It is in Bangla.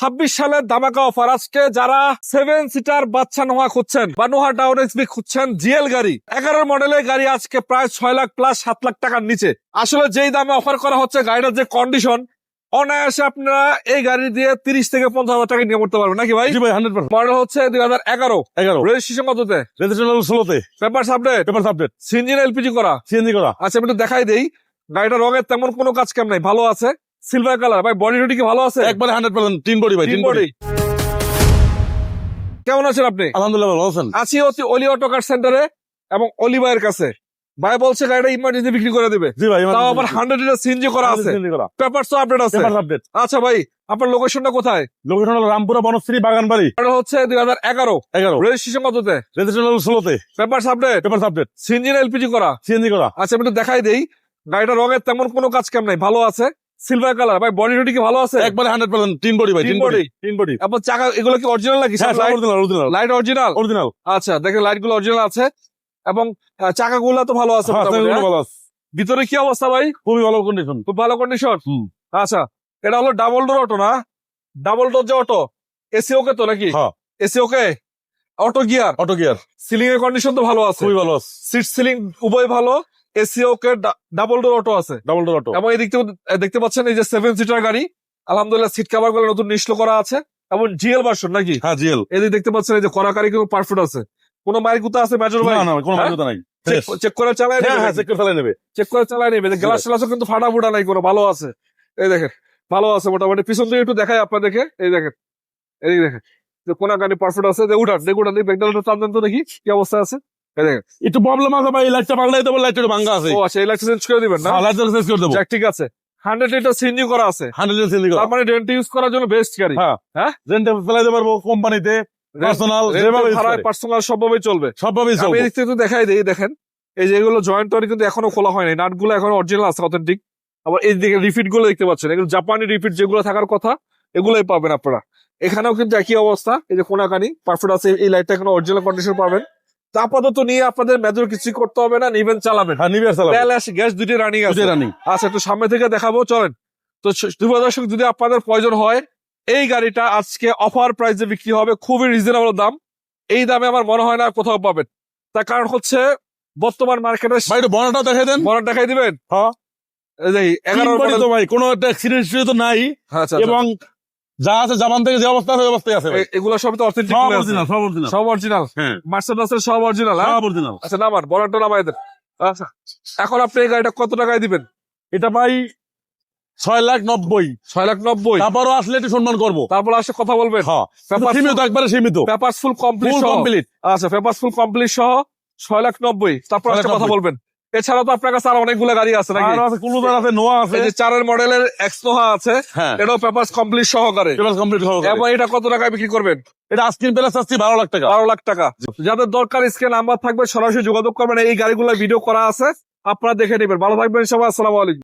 26 সালের ধামাকা অফার। আজকে যারা 7 সিটার বাচ্চা নোহা খুঁজছেন বা নোহা টাউন এক্সবি খুঁজছেন, জিএল গাড়ি 11 মডেলের গাড়ি আজকে প্রায় 6 লাখ প্লাস 7 লাখ টাকার নিচে। আসলে যেই দামে অফার করা হচ্ছে, গাড়িটার যে কন্ডিশন, অনায়াসে আপনারা এই গাড়ি দিয়ে 30 থেকে 50,000 টাকা নিয়ে করতে পারবেন নাকি ভাই? জি ভাই 100%। মডেল হচ্ছে 2011। রেজিস্ট্রেশন কততে? রেজিস্ট্রেশন 16তে। Papers update. সিএনজি না এলপিজি করা? সিএনজি করা। আচ্ছা আমি একটু দেখাই দেই। গাড়িটা রঙের তেমন কোনো কাজ কাম নাই, ভালো আছে, সিলভার কালার। ভাই বডি টডি কি ভালো আছে? একবারে 100% টিন বডি ভাই, টিন বডি। কেমন আছেন আপনি? আলহামদুলিল্লাহ ভালো আছেন। আছি হচ্ছে অলি অটো কার সেন্টারে এবং অলি ভাইয়ের কাছে। ভাই বলছে গাড়িটা ইমার্জেন্সি বিক্রি করে দিবে। জি ভাই, তাও আবার 100 লিটার সিএনজি করা আছে, পেপারস তো আপডেট আছে। Papers update. আচ্ছা ভাই, আপনার লোকেশনটা কোথায়? লোকেশন হলো রামপুরা বনশ্রী বাগানবাড়ি। এটা হচ্ছে 2011। রেজিস্ট্রেশন কততে? রেজিস্ট্রেশন 16তে। Papers update. সিএনজি না এলপিজি করা? সিএনজি করা। আচ্ছা আমি একটু দেখাই দেই। গাড়িটা রঙের তেমন কোনো কাজ কাম নাই, ভালো আছে, সিলভার কালার। ভাই বডি টডি কি ভালো আছে? একবারে 100% টিন বডি ভাই, tin tin body. Tin body. আপনার চাকা এগুলো কি অরিজিনাল নাকি? অরিজিনাল। Light original. অরিজিনাল। আচ্ছা দেখেন, লাইট গুলো অরিজিনাল আছে এবং চাকাগুলো তো ভালো আছে মোটামুটি, হ্যাঁ? ভালো আছে। ভিতরে কি অবস্থা ভাই? খুবই ভালো কন্ডিশন। খুব ভালো কন্ডিশন। আচ্ছা, এটা হলো ডাবল ডোর অটো না? ডাবল ডোর যে অটো, এসি ওকে তো নাকি? হ্যাঁ AC okay, auto gear. Auto gear. Ceiling এর কন্ডিশন তো ভালো আছে, খুবই ভালো আছে। সিট সিলিং উভয় ভালো, AC okay, double door auto আছে। Double door auto. এবং এই দেখতে পাচ্ছেন এই যে 7 সিটার গাড়ি, আলহামদুলিল্লাহ সিট কভার গুলো নতুন নিশ্চল করা আছে এবং জিএল ভার্সন নাকি? হ্যাঁ জিএল। এদিকে দেখতে পাচ্ছেন এই যে করাকারি কিন্তু পারফেক্ট আছে, কোনো মায়ের গুতা আছে মেজর ভাই? না কোনো মাইকুতা নাই। চেক করে চালায় নেবে? হ্যাঁ চেক করে চালাই নেবে। চেক করে চালায় নেবে। গ্লাস ট্লাসও কিন্তু ফাটা ফুটা নাই, কোনো ভালো আছে। এই দেখেন ভালো আছে মোটামুটি। পিছন দিকে একটু দেখাই আপনাদেরকে, এই দেখেন, এই দেখেন যে কোনা গাড়ি পারফেক্ট আছে। উঠান দিয়ে ব্যাকডালটা টান দেন তো দেখি কি অবস্থা আছে। এই দেখেন একটু প্রবলেম আছে ভাই, লাইটটা পাল্টাই দেবো, লাইটটা একটু ভাঙা আছে। ও আচ্ছা, এই লাইটটা চেঞ্জ করে দিবেন না? লাইটটা চেঞ্জ করে দেবো। যাক ঠিক আছে। 100 লিটার সিএনজি করা আছে, 100 লিটার সিএনজি করা। তার মানে রেন্ট ইউজ করার জন্য বেস্ট গাড়ি। হ্যাঁ রেন্টে চালাতে পারবো, কোম্পানিতে, পার্সোনাল, পার্সোনাল সবভাবেই চলবে। সবভাবেই আমি চলবে। এই দিক থেকে একটু দেখাই দিই। দেখেন এই যে এগুলো জয়েন্ট টয়েন্ট কিন্তু এখনো খোলা হয়নি, নাট গুলো এখনো অরিজিনাল আছে, অথেন্টিক। আবার এই দিকে রিফিট গুলো দেখতে পাচ্ছেন, এগুলো জাপানি রিফিট যেগুলো থাকার কথা, এগুলোই পাবেন আপনারা। এখানেও কিন্তু একই অবস্থা, এই যে কোনাকানি পারফেক্ট আছে। এই লাইটটা এখনো অরিজিনাল কন্ডিশন পাবেন। তা আপাতত নিয়ে আপনাদের মেজর কিছু করতে হবে না, নিবেন চালাবেন। হ্যাঁ নিবে চালাবেন। গ্যাস দুটি রানিং আছে। রানিং। আচ্ছা একটু সামনে থেকে দেখাবো, চলেন। তো দর্শক, যদি আপনাদের প্রয়োজন হয়, এই গাড়িটা আজকে অফার প্রাইসে বিক্রি হবে, খুবই রিজনেবল দাম। এই দামে আমার মনে হয় না কোথাও পাবেন। তার কারণ হচ্ছে বর্তমান মার্কেটে। ভাই একটু বর্ণাটা দেখাই দেন। বর্ণাটা দেখাই দিবেন? হ্যাঁ। এই 11 তো ভাই কোনো একটা অ্যাক্সিডেন্ট তো নাই। আচ্ছা, এবং যা আছে জাপান থেকে যে অবস্থা আছে ওই অবস্থায় আছে ভাই। এগুলো সব তো অথেন্টিক, সব অরিজিনাল, সব অরিজিনাল। সব অরিজিনাল। হ্যাঁ মার্সেডিসের সব অরিজিনাল। সব অরিজিনাল। আচ্ছা নামান, বর্ণাটা নামাই দেন। আচ্ছা এখন আপনি এই গাড়িটা কত টাকায় দিবেন? এটা ভাই 6,90,000। 6,90,000। তারপরও আসলে একটু সম্মান করবো। তারপর আসে কথা বলবেন। হ্যাঁ সীমিত, একবারে সীমিত। Papers full complete. আচ্ছা পেপারস ফুল কমপ্লিট সহ 6,90,000। তারপর আসে কথা বলবেন। এছাড়া তো আপনার কাছে আর অনেকগুলো গাড়ি আছে নাকি? আর আছে, কুলুদার আছে, নোয়া আছে। এই যে 4 মডেলের এক্স নোহা আছে, এটাও পেপারস কমপ্লিট সহকারে। পেপারস কমপ্লিট সহকারে। এবং এটা কত টাকায় বিক্রি করবেন? এটা আস্কিং প্রাইস আছে 12 লাখ টাকা। 12 লাখ টাকা। যাদের দরকার স্ক্রিনে নাম্বার থাকবে, সরাসরি যোগাযোগ করবেন। এই গাড়িগুলোর ভিডিও করা আছে, আপনারা দেখে নেবেন। ভালো থাকবেন সবাই, আসসালামু আলাইকুম।